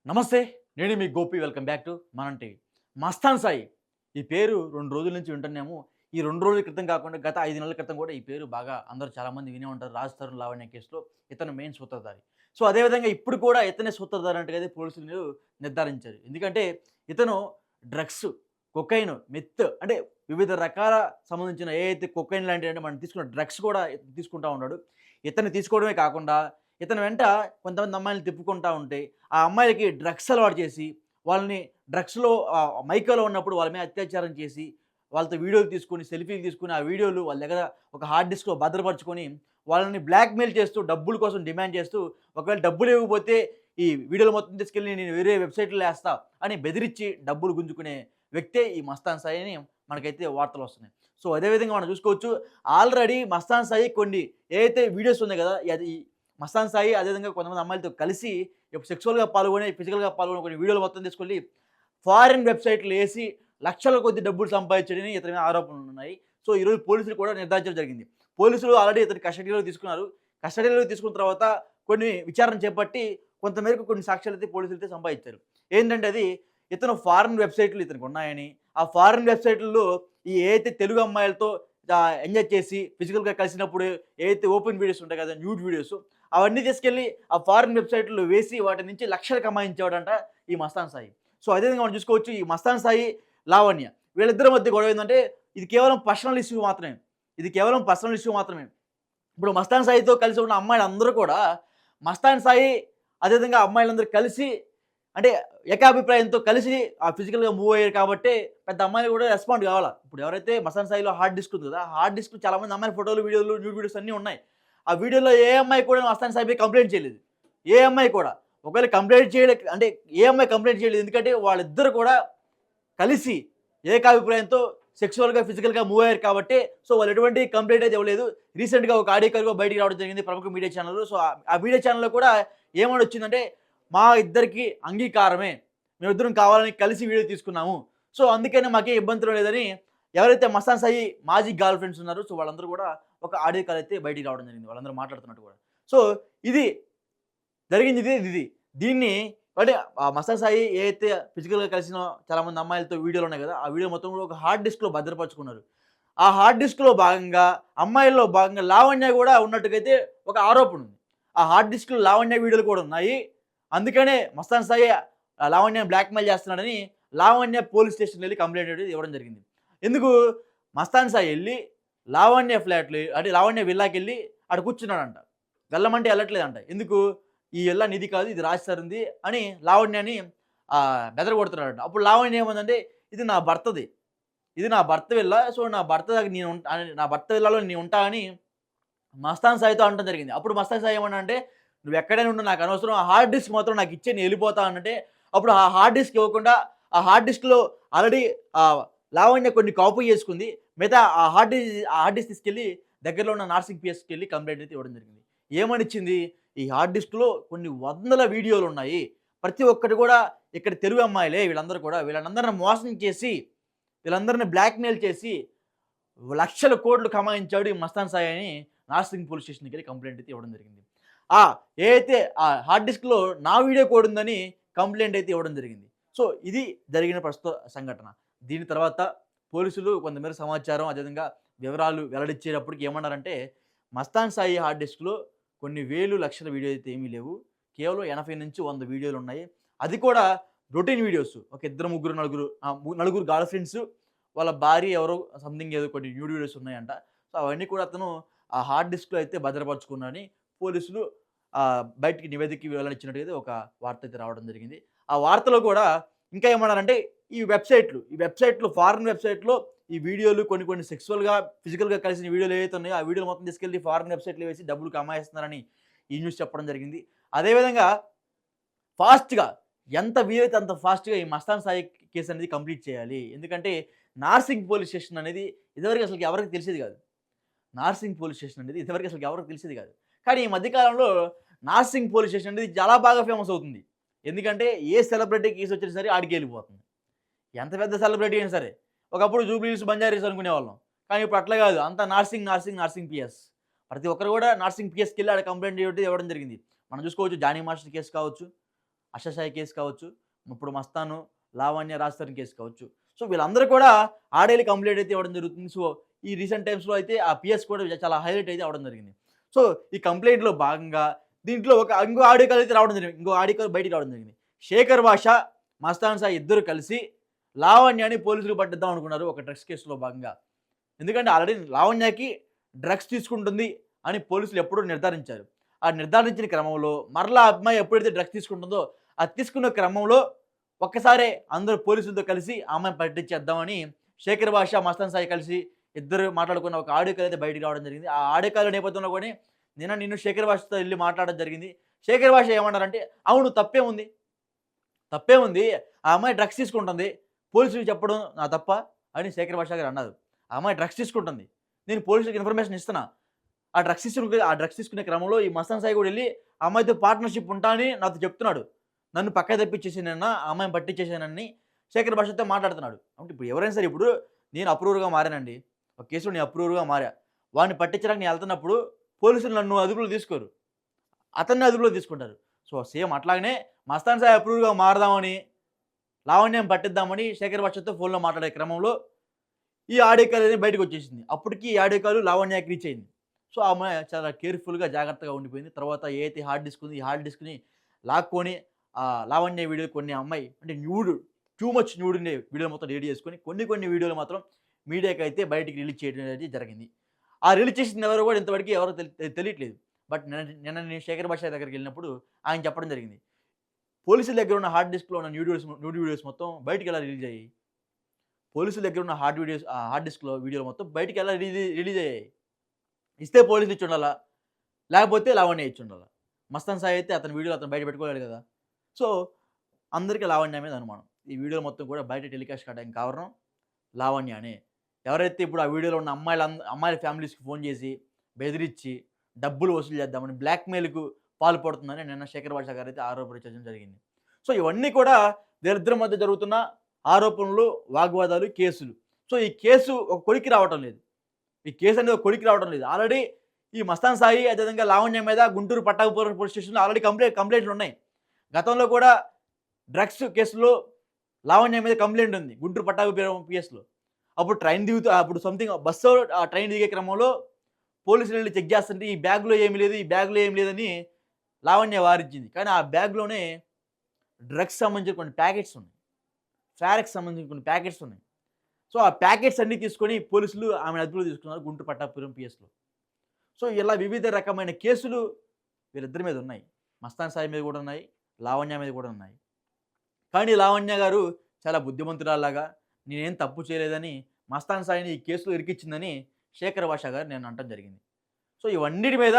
నమస్తే. నేను మీ Gopi. Welcome back to మనం టీవీ. మస్తాన్ సాయి ఈ పేరు 2 రోజుల నుంచి వింటున్నాము. ఈ 2 రోజుల క్రితం కాకుండా గత 5 నెలల క్రితం కూడా ఈ పేరు బాగా అందరూ చాలామంది వినే ఉంటారు. 'రాజ్ తరుణ్ లావణ్య' కేసులో ఇతను మెయిన్ సూత్రధారి. సో, అదే విధంగా ఇప్పుడు కూడా ఇతనే సూత్రధారి అన్నట్టుగా పోలీసులు నిర్ధారించారు. ఎందుకంటే ఇతను డ్రగ్స్, కొకైన్, మెత్ అంటే వివిధ రకాల సంబంధించిన ఏదైతే కొకైన్ లాంటివి అంటే మనం తీసుకున్న డ్రగ్స్ కూడా తీసుకుంటా ఉన్నాడు. ఇతను తీసుకోవడమే కాకుండా ఇతని వెంట కొంతమంది అమ్మాయిలని తిప్పుకుంటా ఉంటే, ఆ అమ్మాయిలకి డ్రగ్స్ అలవాటు చేసి, వాళ్ళని డ్రగ్స్‌లో మైకంలో ఉన్నప్పుడు వాళ్ళ మీద అత్యాచారం చేసి, వాళ్ళతో వీడియోలు తీసుకొని, సెల్ఫీలు తీసుకొని, ఆ వీడియోలు వాళ్ళ దగ్గర ఒక హార్డ్ డిస్క్‌లో భద్రపరుచుకొని, వాళ్ళని బ్లాక్‌మెయిల్ చేస్తూ, డబ్బుల కోసం డిమాండ్ చేస్తూ, ఒకవేళ డబ్బులు ఇవ్వకపోతే ఈ వీడియోలు మొత్తం తీసుకెళ్ళి నేను వేరే వెబ్‌సైట్‌లో ఏస్తా అని బెదిరించి డబ్బులు గుంజుకునే వ్యక్తే ఈ మస్తాన్ సాయి అని మనకైతే వార్తలొస్తున్నాయి. సో, అదే విధంగా మనం చూసుకోవచ్చు. ఆల్రెడీ మస్తాన్ సాయి కొన్ని ఏదైతే వీడియోస్ ఉన్నాయి కదా! అది మస్తాన్ సాయి అదేవిధంగా కొంతమంది అమ్మాయిలతో కలిసి ఇప్పుడు సెక్సువల్‌గా పాల్గొని, ఫిజికల్‌గా పాల్గొని కొన్ని వీడియోలు మొత్తం తీసుకెళ్ళి ఫారిన్ వెబ్‌సైట్‌లో ఏసి లక్షల కొద్దీ డబ్బులు సంపాదించాడని ఇతని మీద ఆరోపణలున్నాయి. సో, ఈరోజు పోలీసులు కూడా నిర్ధారించడం జరిగింది. పోలీసులు ఆల్రెడీ ఇతన్ని కస్టడీలోకి తీసుకున్నారు. కస్టడీలోకి తీసుకున్న తర్వాత కొన్ని విచారణ చేపట్టి కొంతమేరకు కొన్ని సాక్ష్యాలైతే పోలీసులైతే సంపాదించారు. ఏంటంటే అది ఇతను ఫారిన్ వెబ్‌సైట్‌లు ఇతనికున్నాయని, ఆ ఫారిన్ వెబ్‌సైట్‌లలో ఈ ఏదైతే తెలుగు అమ్మాయిలతో ఎంజాయ్ చేసి ఫిజికల్‌గా కలిసినప్పుడు ఏదైతే ఓపెన్ వీడియోస్ ఉంటాయి కదా! న్యూడ్ వీడియోస్ అవన్నీ తీసుకెళ్ళి ఆ ఫారిన్ వెబ్‌సైట్‌లో వేసి వాటి నుంచి లక్షలు కమాయించేవాడంట ఈ మస్తాన్ సాయి. సో, అదే విధంగా మనం చూసుకోవచ్చు ఈ మస్తాన్ సాయి, లావణ్య వీళ్ళిద్దరి మధ్య గొడవ ఏందంటే ఇది కేవలం పర్సనల్ ఇష్యూ మాత్రమే. ఇది కేవలం పర్సనల్ ఇష్యూ మాత్రమే. ఇప్పుడు మస్తాన్ సాయితో కలిసి ఉన్న అమ్మాయిలందరూ కూడా మస్తాన్ సాయి అదేవిధంగా అమ్మాయిలందరూ కలిసి అంటే ఏకాభిప్రాయంతో కలిసి ఫిజికల్‌గా మూవ్ అయ్యారు కాబట్టే పెద్ద అమ్మాయిలు కూడా రెస్పాండ్ కావాలా. ఇప్పుడు ఎవరైతే మస్తాన్ సాయిలో హార్డ్ డిస్క్ ఉంది కదా! ఆ హార్డ్ డిస్క్‌లో చాలామంది అమ్మాయిల ఫోటోలు, వీడియోలు, న్యూడ్ వీడియోస్ అన్నీ ఉన్నాయి. ఆ వీడియోలో ఏ అమ్మాయి కూడా మస్తాన్ సాయిపై కంప్లెయింట్ చేయలేదు. ఏ అమ్మాయి కూడా. ఒకవేళ కంప్లెయింట్ అంటే ఏ అమ్మాయి కంప్లెయింట్ చేయలేదు. ఎందుకంటే వాళ్ళిద్దరూ కూడా కలిసి ఏకాభిప్రాయంతో సెక్సువల్‌గా, ఫిజికల్‌గా మూవ్ అయ్యారు కాబట్టి సో, వాళ్ళు ఎటువంటి కంప్లెయింట్ అయితే ఇవ్వలేదు. రీసెంట్‌గా ఒక ఆడియో కూడా బయటికి రావడం జరిగింది ప్రముఖ మీడియా ఛానెల్‌లో. సో, ఆ మీడియా ఛానెల్‌లో కూడా ఏమని వచ్చిందంటే, మా ఇద్దరికీ అంగీకారమే. మేమిద్దరం కావాలని కలిసి వీడియో తీసుకున్నాము. సో, అందుకనే మాకేం ఇబ్బందులు లేదని ఎవరైతే మస్తాన్ సాయి మాజీ గర్ల్ ఫ్రెండ్స్ ఉన్నారో సో, వాళ్ళందరూ కూడా ఒక ఆడియో కాల్ అయితే బయటికి రావడం జరిగింది. వాళ్ళందరూ మాట్లాడుతున్నట్టు కూడా. సో, ఇది జరిగింది ఇది. దీన్ని అంటే మస్తాన్ సాయి ఏదైతే ఫిజికల్‌గా కలిసిన చాలామంది అమ్మాయిలతో వీడియోలు ఉన్నాయి కదా! ఆ వీడియో మొత్తం కూడా ఒక హార్డ్ డిస్క్‌లో భద్రపరుచుకున్నారు. ఆ హార్డ్ డిస్క్‌లో భాగంగా అమ్మాయిల్లో భాగంగా లావణ్య కూడా ఉన్నట్టుగైతే ఒక ఆరోపణ ఉంది. ఆ హార్డ్ డిస్క్‌లో లావణ్య వీడియోలు కూడా ఉన్నాయి. అందుకనే మస్తాన్ సాయి లావణ్యని బ్లాక్‌మెయిల్ చేస్తున్నాడని లావణ్య పోలీస్ స్టేషన్‌లో ఎళ్లి కంప్లెయింట్ అనేది ఇవ్వడం జరిగింది. ఎందుకు మస్తాన్ సాయి ఎళ్లి లావణ్య ఫ్లాట్‌లో అంటే లావణ్య విల్లాకెళ్ళి ఆడ కూర్చున్నాడంట. వెళ్ళమంటే ఎళ్ళట్లేదంట. ఎందుకు? ఈ ఇల్లా నీది కాదు. ఇది రాజ్ సార్‌ది అని లావణ్యని బెదరగొడుతున్నాడంట. అప్పుడు లావణ్య ఏమందంటే, "ఇది నా భర్తది. ఇది నా భర్త విల్లా. సో, నా భర్త దగ్గర నా భర్త విల్లాలో నేను ఉంటా" అని మస్తాన్ సాయితో అనటం జరిగింది. అప్పుడు మస్తాన్ సాయి ఏమన్నాడంటే, "నువ్వెక్కడైనా ఉండు నాకనవసరం. ఆ హార్డ్ డిస్క్ మాత్రం నాకిచ్చేయి నేను ఎళ్ళిపోతా" అనంటే, అప్పుడు ఆ హార్డ్ డిస్క్ ఇవ్వకుండా ఆ హార్డ్ డిస్క్‌లో ఆల్రెడీ లావణ్య కొన్ని కాపీ చేసుకుంది. మిగతా ఆ హార్డ్ డిస్క్ తీసుకెళ్ళి దగ్గరలో ఉన్న నార్సింగ్ పిఎస్‌కెళ్ళి కంప్లెయింట్ అయితే ఇవ్వడం జరిగింది. ఏమనిచ్చింది? ఈ హార్డ్ డిస్క్‌లో కొన్ని వందల వీడియోలున్నాయి. ప్రతి ఒక్కటి కూడా ఇక్కడ తెలుగు అమ్మాయిలే వీళ్ళందరూ కూడా. వీళ్ళనందరిని మోసం చేసి, వీళ్ళందరిని బ్లాక్‌మెయిల్ చేసి, లక్షల కోట్లు కమాయించాడు ఈ మస్తాన్ సాయి అని నార్సింగ్ పోలీస్ స్టేషన్‌కెళ్ళి కంప్లెయింట్ అయితే ఇవ్వడం జరిగింది. ఆ! ఏదైతే ఆ హార్డ్ డిస్క్‌లో నా వీడియో కూడా ఉందని కంప్లెయింట్ అయితే ఇవ్వడం జరిగింది. సో, ఇది జరిగిన ప్రస్తుత సంఘటన. దీని తర్వాత పోలీసులు కొంతమేర సమాచారం అదేవిధంగా వివరాలు వెల్లడించేటప్పటికి ఏమన్నారంటే, మస్తాన్ సాయి హార్డ్ డిస్క్‌లో కొన్ని వేలు, లక్షల వీడియో అయితే ఏమీ లేవు. కేవలం 80-100 వీడియోలున్నాయి. అది కూడా రొటీన్ వీడియోస్. ఒక ఇద్దరు, ముగ్గురు, నలుగురు నలుగురు గర్ల్ ఫ్రెండ్స్, వాళ్ళ భార్య ఎవరో సంథింగ్ ఏదో కొన్ని న్యూడ్ వీడియోస్ ఉన్నాయంట. సో, అవన్నీ కూడా అతను ఆ హార్డ్ డిస్క్‌లో అయితే భద్రపరుచుకున్నాడని పోలీసులు బయటికి నివేదిక వెల్లడించినట్టుగా ఒక వార్త అయితే రావడం జరిగింది. ఆ వార్తలో కూడా ఇంకా ఏమన్నారంటే ఈ వెబ్‌సైట్‌లో ఫారిన్ వెబ్‌సైట్‌లో ఈ వీడియోలు కొన్ని కొన్ని సెక్సువల్‌గా, ఫిజికల్‌గా కలిసిన వీడియోలు ఏవైతే ఉన్నాయో, ఆ వీడియోలు మొత్తం తీసుకెళ్ళి ఫారిన్ వెబ్‌సైట్‌లో వేసి డబ్బులు కమాయిస్తున్నారని ఈ న్యూస్ చెప్పడం జరిగింది. అదేవిధంగా ఫాస్ట్‌గా ఎంత వీలైతే అంత ఫాస్ట్‌గా ఈ మస్తాన్ సాయి కేస్ అనేది కంప్లీట్ చేయాలి. ఎందుకంటే నార్సింగ్ పోలీస్ స్టేషన్ అనేది ఇదివరకు అసలకి ఎవరికీ తెలిసేది కాదు. నార్సింగ్ పోలీస్ స్టేషన్ అనేది ఇదివరకు అసలకి ఎవరికీ తెలిసేది కాదు. కానీ ఈ మధ్య కాలంలో నార్సింగ్ పోలీస్ స్టేషన్ అనేది చాలా బాగా ఫేమస్ అవుతుంది. ఎందుకంటే ఏ సెలబ్రిటీ కేస్ వచ్చినా సరే ఆడికెళ్ళిపోతుంది. ఎంత పెద్ద సెలబ్రిటీ అయినా సరే. ఒకప్పుడు జూబ్లీ హిల్స్, బంజారా హిల్స్ అనుకునేవాళ్ళం. కానీ ఇప్పుడు అట్లా కాదు. అంతా నార్సింగ్ పీఎస్. ప్రతి ఒక్కరు కూడా నార్సింగ్ పీఎస్‌కెళ్ళి ఆడ కంప్లెయింట్ ఇవ్వడం జరిగింది. మనం చూసుకోవచ్చు జానీ మాస్టర్ కేస్ కావచ్చు. అషసాయి కేసు కావచ్చు, ఇప్పుడు మస్తాను, లావణ్య, రాజ్ కేసు కావచ్చు. సో వీళ్ళందరూ కూడా ఆడేళ్ళి కంప్లెయింట్ అయితే ఇవ్వడం జరుగుతుంది. సో ఈ రీసెంట్ టైమ్స్‌లో అయితే ఆ పీఎస్ కూడా చాలా హైలైట్ అయితే అవ్వడం జరిగింది. సో ఈ కంప్లెయింట్‌లో భాగంగా దీంట్లో ఇంకో ఆడియో కాల్ అయితే రావడం జరిగింది. ఇంకో ఆడియో కాల్ బయటికి రావడం జరిగింది. శేఖర్ భాష, మస్తాన్ సాయి ఇద్దరు కలిసి లావణ్యని పోలీసులకు పట్టిద్దాం అనుకున్నారు ఒక డ్రగ్స్ కేసులో భాగంగా. ఎందుకంటే ఆల్రెడీ లావణ్యకి డ్రగ్స్ తీసుకుంటుంది అని పోలీసులు ఎప్పుడో నిర్ధారించారు. ఆ నిర్ధారించిన క్రమంలో మరలా ఆ అమ్మాయి ఎప్పుడైతే డ్రగ్స్ తీసుకుంటుందో, అది తీసుకున్న క్రమంలో ఒక్కసారే అందరూ పోలీసులతో కలిసి ఆ అమ్మాయిని పట్టించేద్దామని శేఖర్ భాష, మస్తాన్ సాయి కలిసి ఇద్దరు మాట్లాడుకున్న ఒక ఆడియో కాల్ అయితే బయటికి రావడం జరిగింది. ఆ ఆడియో కాల్ నేపథ్యంలో కూడా నేను శేఖర్ భాషతో ఎళ్లి మాట్లాడడం జరిగింది. శేఖర్ భాష ఏమన్నారంటే, "అవును తప్పేముంది? తప్పేముంది? ఆ అమ్మాయి డ్రగ్స్ తీసుకుంటుంది. పోలీసులకు చెప్పడం నా తప్పా?" అని శేఖర్ భాష గారు అన్నారు. "ఆ అమ్మాయి డ్రగ్స్ తీసుకుంటుంది. నేను పోలీసులకు ఇన్ఫర్మేషన్ ఇస్తున్నా. ఆ డ్రగ్స్ తీసుకునే క్రమంలో ఈ మస్తాన్ సాయి కూడా ఎళ్లి ఆ అమ్మాయితో పార్ట్నర్‌షిప్ ఉంటా అని నాతో చెప్తున్నాడు. నన్ను పక్కకు తప్పించేసానన్న, ఆ అమ్మాయిని పట్టించేసానని" శేఖర్ భాషతో మాట్లాడుతున్నాడు. అంటే ఇప్పుడు ఎవరైనా సరే ఇప్పుడు నేను అప్రూవర్‌గా మారానండి. ఒక కేసులో నేను అప్రూవర్‌గా మారా. వాడిని పట్టించడానికి నేను ఎళ్తున్నప్పుడు పోలీసులు నన్ను అదుపులో తీసుకోరు. అతన్ని అదుపులో తీసుకుంటారు. సో సేమ్ అట్లాగనే మస్తాన్ సాయి అప్రూవర్‌గా మారదామని, లావణ్యని పట్టిద్దామని శేఖర్ భాషతో ఫోన్‌లో మాట్లాడే క్రమంలో ఈ ఆడియో కాల్ అనేది బయటకొచ్చేసింది. అప్పటికి ఈ ఆడియో కాల్ లావణ్యకి రీచ్ అయింది. సో ఆమె చాలా కేర్‌ఫుల్‌గా జాగ్రత్తగా ఉండిపోయింది. తర్వాత ఏదైతే హార్డ్ డిస్క్ ఉందో ఈ హార్డ్ డిస్క్‌ని లాక్కొని లావణ్య వీడియో కొన్ని అమ్మాయి అంటే టూ మచ్ న్యూడ్ ఉండే వీడియోలు మొత్తం డిలీట్ చేసుకొని కొన్ని వీడియోలు మాత్రం మీడియాకైతే బయటికి రిలీజ్ చేయడం అనేది జరిగింది. ఆ రిలీజ్ చేసింది ఎవరో కూడా ఇంతవరకు ఎవరో తెలియట్లేదు. బట్ నిన్న నేను శేఖర్ భాష దగ్గరికెళ్ళినప్పుడు ఆయన చెప్పడం జరిగింది. పోలీసుల దగ్గర ఉన్న హార్డ్ డిస్క్‌లో ఉన్న న్యూడ్ వీడియోస్ మొత్తం బయటికెలా రిలీజ్ అయ్యాయి? పోలీసుల దగ్గర ఉన్న హార్డ్ డిస్క్‌లో వీడియోలు మొత్తం బయటికెలా రిలీజ్ అయ్యాయి? ఇస్తే పోలీసులు ఇచ్చుండాలా? లేకపోతే లావణ్య ఇచ్చుండాలా? మస్తాన్ సాయి అయితే అతని వీడియోలు అతను బయట పెట్టుకోలేడు కదా! సో, అందరికి లావణ్య మీద అనుమానం. ఈ వీడియోలు మొత్తం కూడా బయట టెలికాస్ట్ కావడానికి కారణం లావణ్యనే. ఎవరైతే ఇప్పుడు ఆ వీడియోలో ఉన్న అమ్మాయిల ఫ్యామిలీస్‌కి ఫోన్ చేసి, బెదిరించి, డబ్బులు వసూలు చేద్దామని బ్లాక్‌మెయిల్‌కు పాల్పడుతుందని నిన్న శేఖర్ భాష గారైతే ఆరోపించడం జరిగింది. సో, ఇవన్నీ కూడా వీళ్ళిద్దరి మధ్య జరుగుతున్న ఆరోపణలు, వాగ్వాదాలు, కేసులు. సో, ఈ కేసు ఒక కొలిక్కి రావటం లేదు. ఈ కేసు అనేది ఒక కొలిక్కి రావడం లేదు. ఆల్రెడీ ఈ మస్తాన్ సాయి అదేవిధంగా లావణ్య మీద గుంటూరు పట్టాభిపురం పోలీస్ స్టేషన్‌లో ఆల్రెడీ కంప్లెయింట్లున్నాయి. గతంలో కూడా డ్రగ్స్ కేసులో లావణ్య మీద కంప్లెయింట్ ఉంది. గుంటూరు పట్టాభిపురం పిఎస్‌లో. అప్పుడు సంథింగ్ బస్సులో ట్రైన్ దిగే క్రమంలో పోలీసులు వెళ్లి చెక్ చేస్తుంటే ఈ బ్యాగ్‌లో ఏమి లేదు, ఈ బ్యాగ్‌లో ఏమి లేదని లావణ్య వారించింది. కానీ ఆ బ్యాగ్‌లోనే డ్రగ్స్ సంబంధించిన కొన్ని ప్యాకెట్స్ ఉన్నాయి. ఫారెక్స్ సంబంధించిన కొన్ని ప్యాకెట్స్ ఉన్నాయి. సో, ఆ ప్యాకెట్స్ అన్నీ తీసుకొని పోలీసులు ఆమెను అదుపులో తీసుకున్నారు గుంటూరు పట్టాభిపురం పిఎస్‌లో. సో, ఇలా వివిధ రకమైన కేసులు వీళ్ళిద్దరి మీద ఉన్నాయి. మస్తాన్ సాయి మీద కూడా ఉన్నాయి. లావణ్య మీద కూడా ఉన్నాయి. కానీ లావణ్య గారు చాలా బుద్ధిమంతురాల్లాగా నేనేం తప్పు చేయలేదని మస్తాన్ సాయిని ఈ కేసులో ఇరికిచ్చిందని శేఖర్ భాష గారు నేను అనటం జరిగింది. సో, ఇవన్నిటి మీద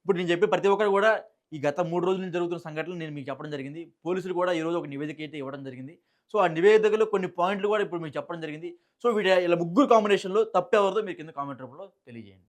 ఇప్పుడు నేను చెప్పే ప్రతి ఒక్కరు కూడా ఈ గత 3 రోజుల నుంచి జరుగుతున్న సంఘటనలు నేను మీకు చెప్పడం జరిగింది. పోలీసులు కూడా ఈరోజు ఒక నివేదిక అయితే ఇవ్వడం జరిగింది. సో, ఆ నివేదికలో కొన్ని పాయింట్లు కూడా ఇప్పుడు మీకు చెప్పడం జరిగింది. సో, ఇలా ముగ్గురు కాంబినేషన్‌లో తప్పెవరిదో మీరు కింద కామెంట్ రూపంలో తెలియజేయండి.